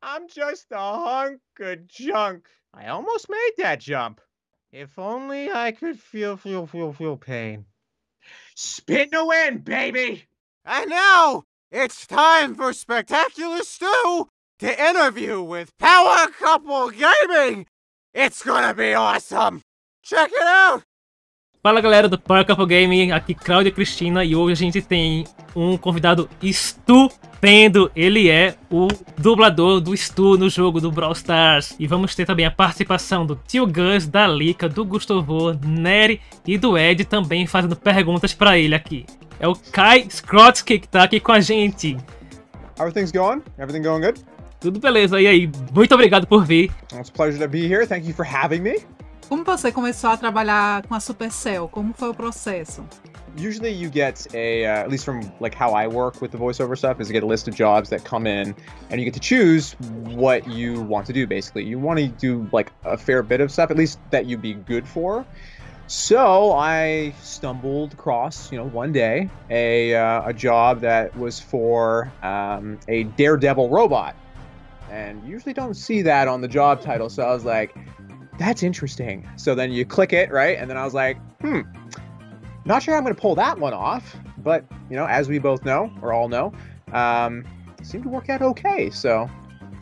I'm just a hunk of junk. I almost made that jump. If only I could feel pain. Spin the wind, baby! And now, it's time for Spectacular Stu to interview with Power Couple Gaming! It's gonna be awesome! Check it out! Fala galera do Power Couple Gaming, aqui Cláudia e Cristina, e hoje a gente tem um convidado estupendo. Ele é o dublador do Stu no jogo do Brawl Stars. E vamos ter também a participação do Tio Gus, da Lika, do Gustavo, Nery e do Ed também fazendo perguntas pra ele aqui. É o Kai Skrotzki que tá aqui com a gente. How are things going? Everything going good? Tudo beleza, e aí? Muito obrigado por vir. It's a pleasure to be here. Thank you for having me. Como você começou a trabalhar com a Supercell? Como foi o processo? Usually you get at least from like how I work with the voiceover stuff, is you get a list of jobs that come in and you get to choose what you want to do, basically. You want to do like a fair bit of stuff, at least that you'd be good for. So I stumbled across, one day, a job that was for a daredevil robot. And you usually don't see that on the job title, so I was like, that's interesting. So then you click it, right? And then I was like, not sure I'm going to pull that one off. But, as we both know, or all know, it seemed to work out okay, so...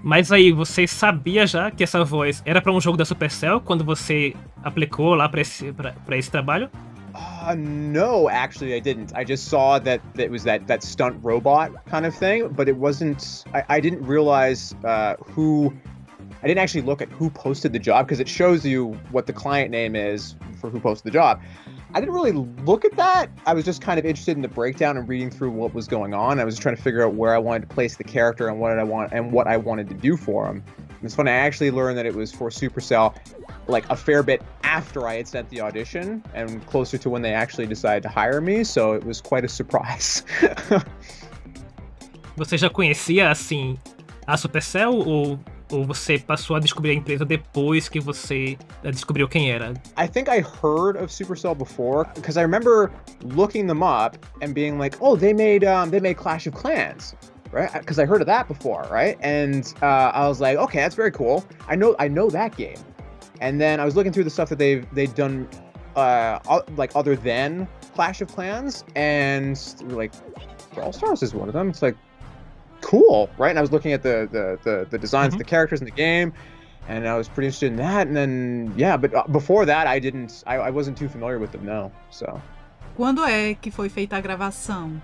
Mas aí, você sabia já que essa voz era para um jogo da Supercell quando você aplicou lá para esse trabalho? No, actually I didn't. I just saw that it was that stunt robot kind of thing, but it wasn't... I didn't realize who... I didn't actually look at who posted the job, because it shows you what the client name is for who posted the job. I didn't really look at that. I was just kind of interested in the breakdown and reading through what was going on. I was just trying to figure out where I wanted to place the character and what I wanted to do for him. And it's funny, I actually learned that it was for Supercell like a fair bit after I had sent the audition and closer to when they actually decided to hire me, so it was quite a surprise. Você já conhecia, assim, a Supercell ou você passou a descobrir a empresa depois que você descobriu quem era? I think I heard of Supercell before, because I remember looking them up and being like, oh, they made Clash of Clans, right? Because I heard of that before, right? And I was like, okay, that's very cool. I know that game. And then I was looking through the stuff that they've done, like other than Clash of Clans, and like Brawl Stars is one of them. It's like, cool, right? And I was looking at the designs of the characters in the game, and I was pretty interested in that. And then, yeah, but before that, I wasn't too familiar with them, no. So. Quando é que foi feita a gravação?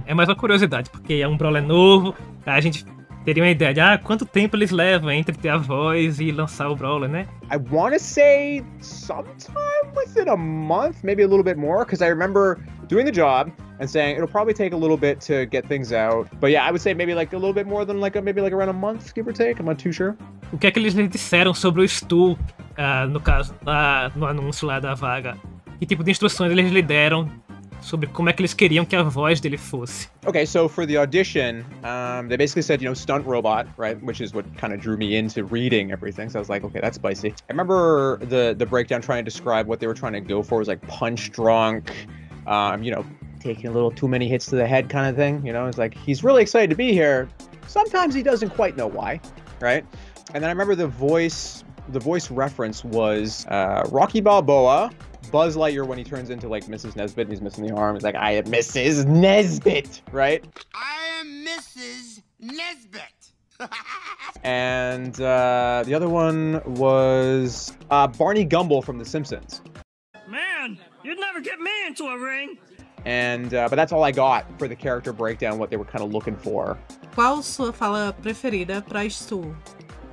É mais uma curiosidade, porque é um brawler novo, a gente teria uma ideia de quanto tempo eles levam entre ter a voz e lançar o brawler, né? I want to say sometime within a month, maybe a little bit more, because I remember doing the job and saying it'll probably take a little bit to get things out. But yeah, I would say maybe like a little bit more than maybe around a month, give or take. I'm not too sure. O que é que eles disseram sobre o Stu, no caso, no anúncio lá da vaga? Que tipo de instruções eles lhe deram sobre como é que eles queriam que a voz dele fosse? Okay, so for the audition, they basically said, stunt robot, right? Which is what kind of drew me into reading everything. So I was like, okay, that's spicy. I remember the breakdown trying to describe what they were trying to go for was like punch drunk, taking a little too many hits to the head kind of thing. It's like, he's really excited to be here. Sometimes he doesn't quite know why, right? And then I remember the voice reference was Rocky Balboa, Buzz Lightyear when he turns into like Mrs. Nesbitt and he's missing the arm. He's like, I am Mrs. Nesbitt, right? I am Mrs. Nesbitt. And the other one was Barney Gumble from The Simpsons. Man, you'd never get me into a ring. And but that's all I got for the character breakdown, what they were kind of looking for. Qual sua fala preferida para Stu?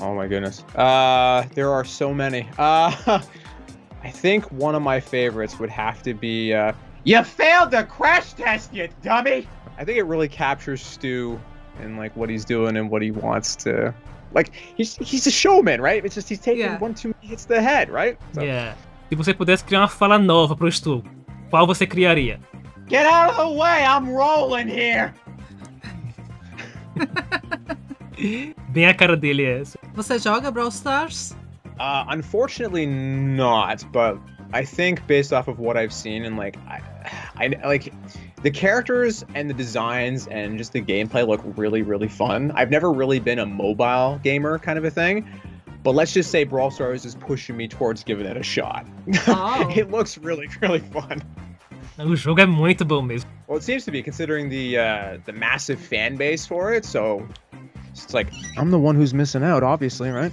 Oh my goodness. There are so many. I think one of my favorites would have to be, you failed the crash test, you dummy! I think it really captures Stu and like what he's doing and what he wants to, like, he's a showman, right? It's just he's taking one too many hits to the head, right? So. Yeah. Se você pudesse criar uma fala nova pro Stu, qual você criaria? Get out of the way, I'm rolling here! Bem a cara dele é essa. Você joga Brawl Stars? Unfortunately not, but I think based off of what I've seen and like, I like, The characters and the designs and just the gameplay look really, really fun. I've never really been a mobile gamer kind of a thing, but let's just say Brawl Stars is pushing me towards giving it a shot. Oh. It looks really, really fun. O jogo é muito bom mesmo. Well, it seems to be, considering the massive fan base for it, so it's like, I'm the one who's missing out, obviously, right?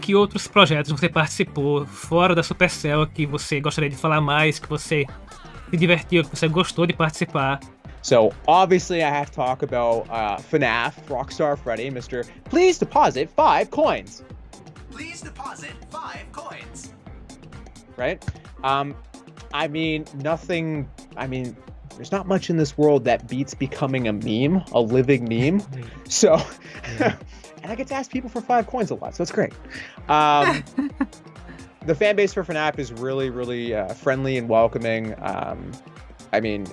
Que outros projetos você participou fora da Supercell que você gostaria de falar mais, que você se divertiu, que você gostou de participar? So, obviously, I have to talk about FNAF, Rockstar Freddy, Mr. Please deposit 5 coins. Please deposit 5 coins. Right? I mean, there's not much in this world that beats becoming a meme, a living meme. So, and I get to ask people for 5 coins a lot, so it's great. The fan base for FNAF is really, really friendly and welcoming. I mean,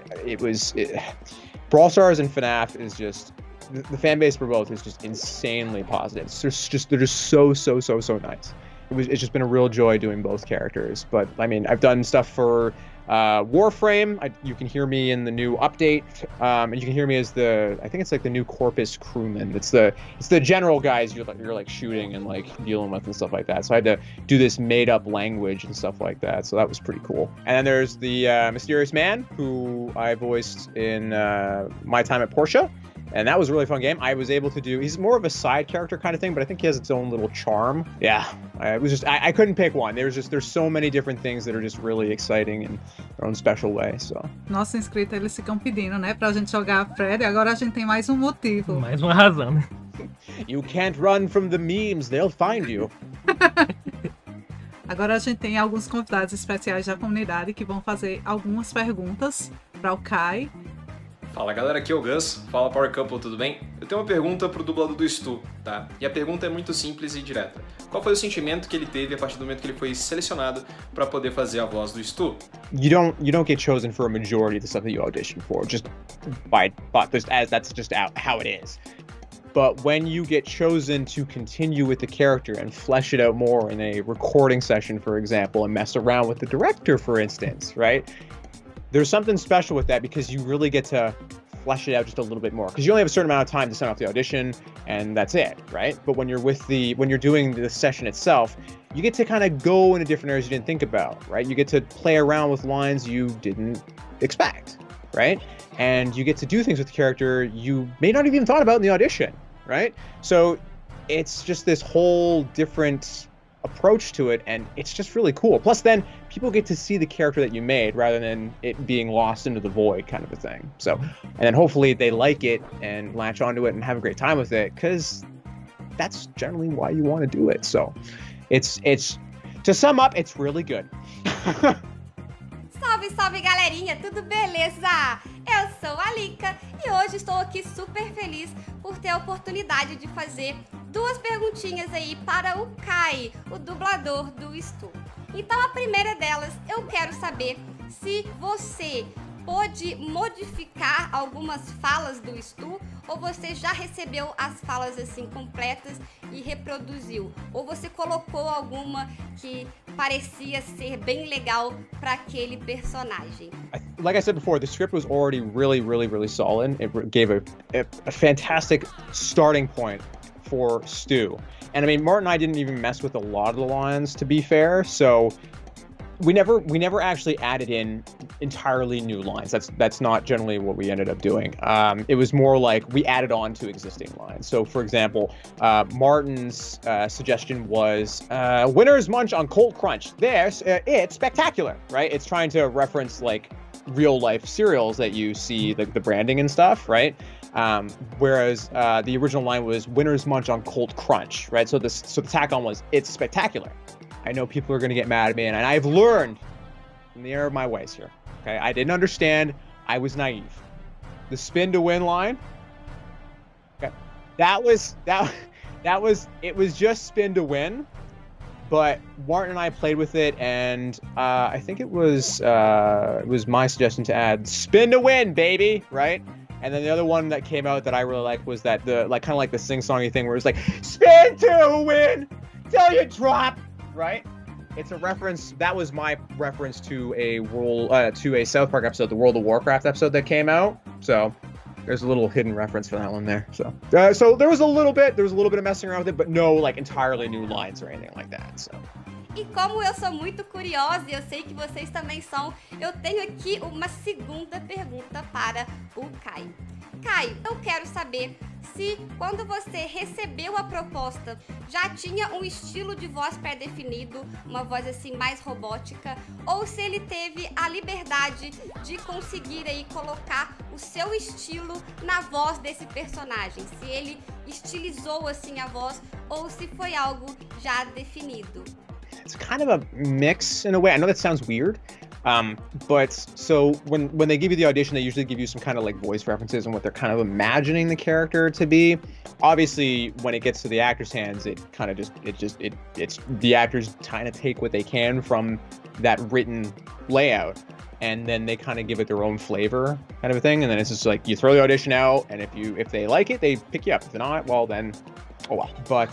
Brawl Stars and FNAF is just, the fan base for both is just insanely positive. They're just so nice. It's just been a real joy doing both characters. But I mean, I've done stuff for Warframe. You can hear me in the new update, and you can hear me as I think it's like the new Corpus crewman. It's the general guys you're like shooting and like dealing with and stuff like that. So I had to do this made up language and stuff like that. So that was pretty cool. And then there's the mysterious man who I voiced in my time at Porsche. And that was a really fun game. I was able to do, he's more of a side character kind of thing, but I think he has its own little charm. Yeah, I couldn't pick one. There's so many different things that are just really exciting in their own special way, so. Nossos inscritos, eles ficam pedindo, né, pra gente jogar a Freddy. Agora a gente tem mais um motivo. Mais uma razão, né? You can't run from the memes, they'll find you. Agora a gente tem alguns convidados especiais da comunidade que vão fazer algumas perguntas para o Kai. Fala galera, aqui é o Gus, fala Power Couple, tudo bem? Eu tenho uma pergunta pro dublador do STU, tá? E a pergunta é muito simples e direta. Qual foi o sentimento que ele teve a partir do momento que ele foi selecionado para poder fazer a voz do STU? You don't get chosen for a majority of the stuff that you audition for, just that's just how it is. But when you get chosen to continue with the character and flesh it out more in a recording session, for example, and mess around with the director, for instance, right? There's something special with that because you really get to flesh it out just a little bit more, because you only have a certain amount of time to send off the audition and that's it, right? But when you're doing the session itself, you get to kind of go into different areas you didn't think about, right? You get to play around with lines you didn't expect, right? And you get to do things with the character you may not have even thought about in the audition, right? So it's just this whole different approach to it, and it's just really cool. Plus then people get to see the character that you made rather than it being lost into the void kind of a thing. So, and then hopefully they like it and latch onto it and have a great time with it, because that's generally why you want to do it. So it's to sum up, it's really good. Salve, salve galerinha, tudo beleza? Eu sou a Lika e hoje estou aqui super feliz por ter a oportunidade de fazer 2 perguntinhas aí para o Kai, o dublador do STU. Então a primeira delas, eu quero saber se você pôde modificar algumas falas do STU, ou você já recebeu as falas assim completas e reproduziu, ou você colocou alguma que parecia ser bem legal para aquele personagem. Like I said before, the script was already really solid. It gave a fantastic starting point for Stu. And I mean, Martin and I didn't even mess with a lot of the lines, to be fair, so we never actually added in entirely new lines. That's not generally what we ended up doing. It was more like we added on to existing lines. So for example, Martin's suggestion was, winners munch on cold crunch. It's spectacular, right? It's trying to reference like real life cereals that you see, the branding and stuff, right? Whereas the original line was winners munch on cold crunch, right? So the tack on was it's spectacular. I know people are going to get mad at me, and I've learned from the error of my ways here. Okay, I didn't understand. I was naive. The spin to win line. Okay, it was just spin to win, but Martin and I played with it, and I think it was my suggestion to add spin to win, baby, right? And then the other one that came out that I really liked was that kind of like the sing-songy thing where it's like spin to win till you drop. Right? It's a reference. That was my reference to a South Park episode, the World of Warcraft episode that came out. So there's a little hidden reference for that one there. So there was a little bit of messing around with it, but no like entirely new lines or anything like that. So. E como eu sou muito curiosa e eu sei que vocês também são, eu tenho aqui uma segunda pergunta para o Caio. Caio, eu quero saber se quando você recebeu a proposta já tinha um estilo de voz pré-definido, uma voz assim mais robótica, ou se ele teve a liberdade de conseguir aí colocar o seu estilo na voz desse personagem, se ele estilizou assim a voz ou se foi algo já definido. It's kind of a mix in a way. I know that sounds weird, but so when they give you the audition, they usually give you some kind of like voice references and what they're kind of imagining the character to be. Obviously, when it gets to the actor's hands, it kind of it's the actors kind of take what they can from that written layout, and then they kind of give it their own flavor, kind of a thing. And then it's just like you throw the audition out, and if they like it, they pick you up. If not, well then. Oh well, but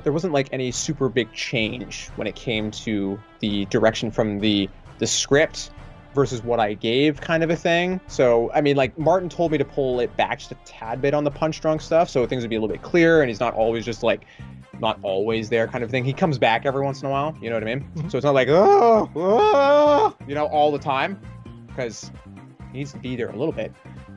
there wasn't like any super big change when it came to the direction from the script versus what I gave, kind of a thing. So I mean, like Martin told me to pull it back just a tad bit on the punch drunk stuff, so things would be a little bit clearer, and he's not always just like not always there kind of thing. He comes back every once in a while, you know what I mean? So it's not like you know, all the time, because he needs to be there a little bit.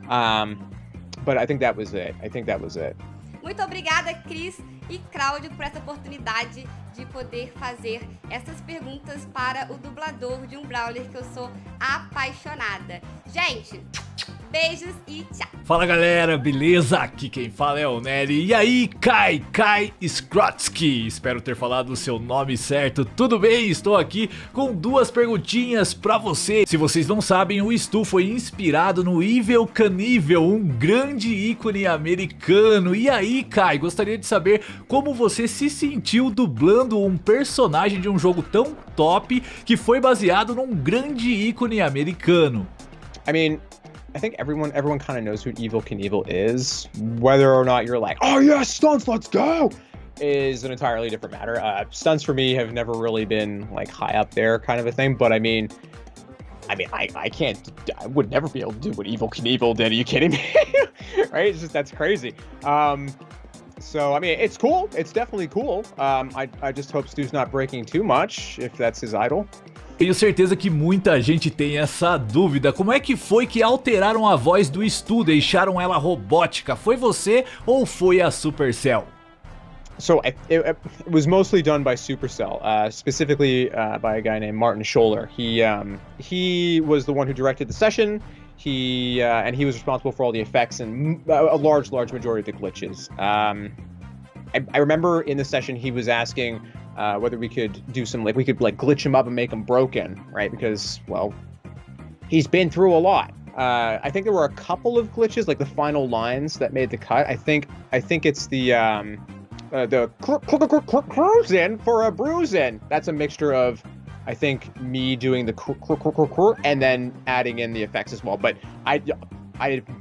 But I think that was it. Muito obrigada, Cris e Cláudio, por essa oportunidade de poder fazer essas perguntas para o dublador de um Brawler que eu sou apaixonada. Gente, beijos e tchau! Fala galera, beleza? Aqui quem fala é o Nery. E aí, Kai Skrotzki. Espero ter falado o seu nome certo. Tudo bem? Estou aqui com duas perguntinhas pra você. Se vocês não sabem, o STU foi inspirado no Evel Knievel, um grande ícone americano. E aí, Kai, gostaria de saber como você se sentiu dublando um personagem de um jogo tão top que foi baseado num grande ícone americano. I mean, I think everyone kind of knows who Evel Knievel is. Whether or not you're like, oh yeah, stunts, let's go, is an entirely different matter. Stunts for me have never really been like high up there kind of a thing. But I would never be able to do what Evel Knievel did. Are you kidding me? Right? It's just, that's crazy. So I mean, it's cool. It's definitely cool. I just hope Stu's not breaking too much if that's his idol. Tenho certeza que muita gente tem essa dúvida. Como é que foi que alteraram a voz do STU, deixaram ela robótica? Foi você ou foi a Supercell? So it was mostly done by Supercell, specifically by a guy named Martin Scholler. He was the one who directed the session. And he was responsible for all the effects and a large majority of the glitches. I remember in the session he was asking whether we could do some, like, we could like glitch him up and make him broken, right? Because, well, he's been through a lot. I think there were a couple of glitches, like the final lines that made the cut. I think it's the cruising for a bruising. That's a mixture of, I think, me doing the and then adding in the effects as well. But I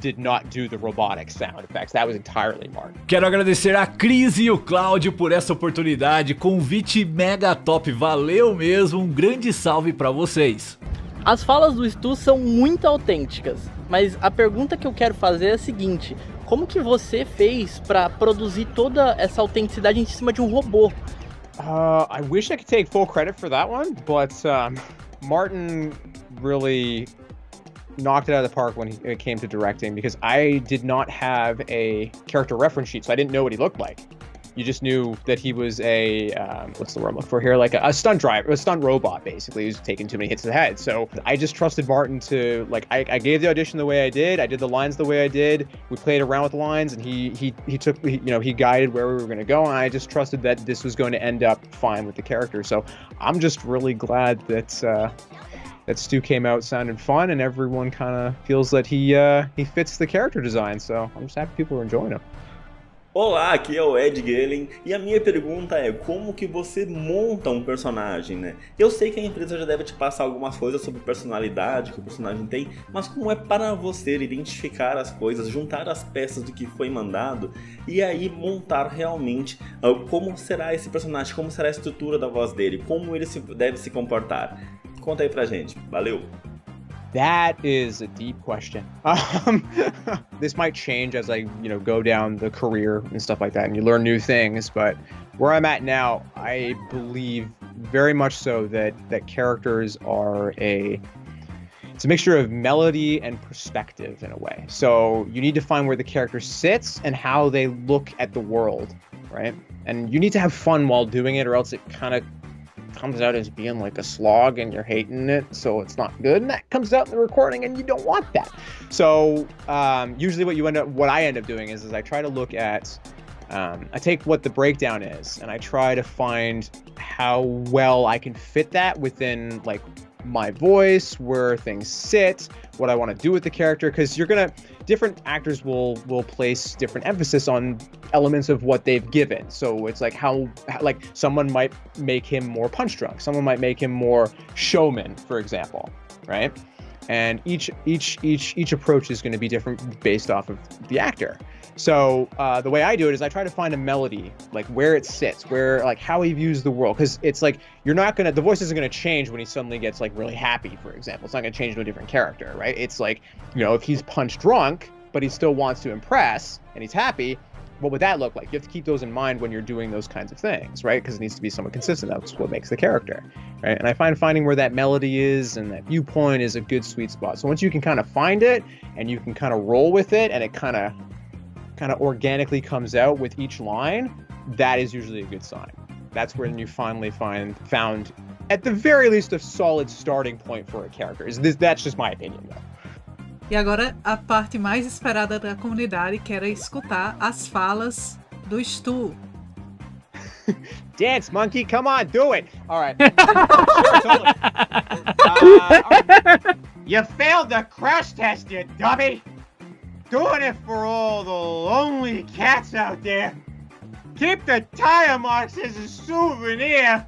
did not do the robotic sound effects. That was entirely Martin. Quero agradecer a Cris e o Cláudio por essa oportunidade. Convite mega top. Valeu mesmo. Um grande salve pra vocês. As falas do STU são muito autênticas, mas a pergunta que eu quero fazer é a seguinte: como que você fez para produzir toda essa autenticidade em cima de um robô? I wish I could take full credit for that one, but Martin really knocked it out of the park when it came to directing, because I did not have a character reference sheet, so I didn't know what he looked like. You just knew that he was a, what's the word I'm looking for here? Like a stunt driver, a stunt robot, basically, who's taking too many hits to the head. So I just trusted Martin to, like, I gave the audition the way I did the lines the way I did, we played around with the lines, and he guided where we were going to go, and I just trusted that this was going to end up fine with the character. So I'm just really glad that Stu came out sounding fun, and everyone kind of feels that he fits the character design. So I'm just happy people are enjoying him. Olá, aqui é o ELE e a minha pergunta é como que você monta um personagem, né? Eu sei que a empresa já deve te passar algumas coisas sobre personalidade que o personagem tem, mas como é para você identificar as coisas, juntar as peças do que foi mandado e aí montar realmente como será esse personagem, como será a estrutura da voz dele, como ele deve se comportar? Conta aí pra gente, valeu! That is a deep question. This might change as I, go down the career and stuff like that, and you learn new things. But where I'm at now, I believe very much so that characters are it's a mixture of melody and perspective in a way. So you need to find where the character sits and how they look at the world, right? And you need to have fun while doing it, or else it kind of comes out as being like a slog and you're hating it, so it's not good, and that comes out in the recording and you don't want that. So usually what I end up doing is I try to look at I take what the breakdown is and I try to find how well I can fit that within like my voice, where things sit, what I want to do with the character, because different actors will place different emphasis on elements of what they've given. So it's like how someone might make him more punch drunk, someone might make him more showman, for example, right? And each approach is going to be different based off of the actor. So the way I do it is I try to find a melody, like where it sits, where like how he views the world, because it's like the voice isn't gonna change when he suddenly gets like really happy, for example. It's not gonna change to a different character, right? It's like, if he's punch drunk but he still wants to impress and he's happy, what would that look like? You have to keep those in mind when you're doing those kinds of things, right? Because it needs to be somewhat consistent. That's what makes the character, right? And I find finding where that melody is and that viewpoint is a good sweet spot. So once you can kind of find it and you can kind of roll with it and it kind of organically comes out with each line, that is usually a good sign. That's when you finally found at the very least a solid starting point for a character. That's just my opinion, though. E agora a parte mais esperada da comunidade, que era escutar as falas do STU. Dance, monkey, come on, do it. All right. You failed the crash test, you dummy. Doing it for all the lonely cats out there. Keep the tire marks as a souvenir.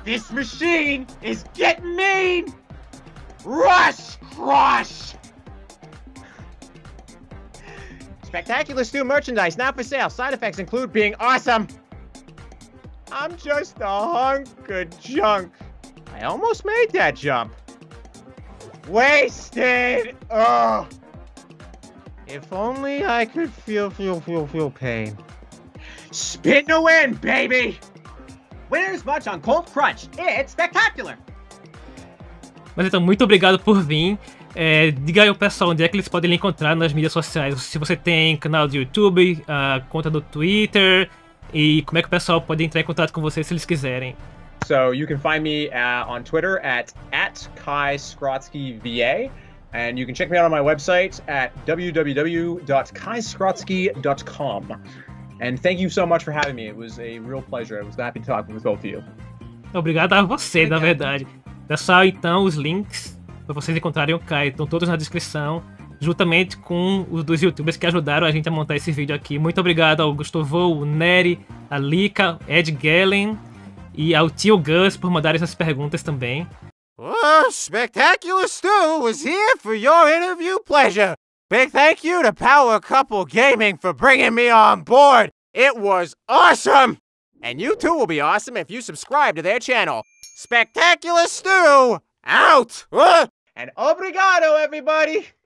This machine is getting mean. Rush crush. Spectacular STU merchandise now for sale. Side effects include being awesome. I'm just a hunk of junk. I almost made that jump. Wasted. Ugh. If only I could feel pain. Spin to win, baby! Winners much on Cold Crunch. It's spectacular! Mas então, muito obrigado por vir. Diga aí ao pessoal onde é que eles podem lhe encontrar nas mídias sociais. Se você tem canal do YouTube, conta do Twitter, e como é que o pessoal pode entrar em contato com você se eles quiserem. So you can find me on Twitter at KaiSkrotzkiVA. And you can check me out on my website at www.kaiskrotzki.com. And thank you so much for having me. It was a real pleasure. I was happy to talk with both of you. Obrigado a você, na verdade. Pessoal, então, os links para vocês encontrarem o Kai estão todos na descrição, juntamente com os dos youtubers que ajudaram a gente a montar esse vídeo aqui. Muito obrigado ao Gustavo, o Nery, a Lika, ELE e ao tio Gus por mandar essas perguntas também. Oh, Spectacular STU was here for your interview pleasure. Big thank you to Power Couple Gaming for bringing me on board. It was awesome. And you too will be awesome if you subscribe to their channel. Spectacular STU, out! And obrigado, everybody!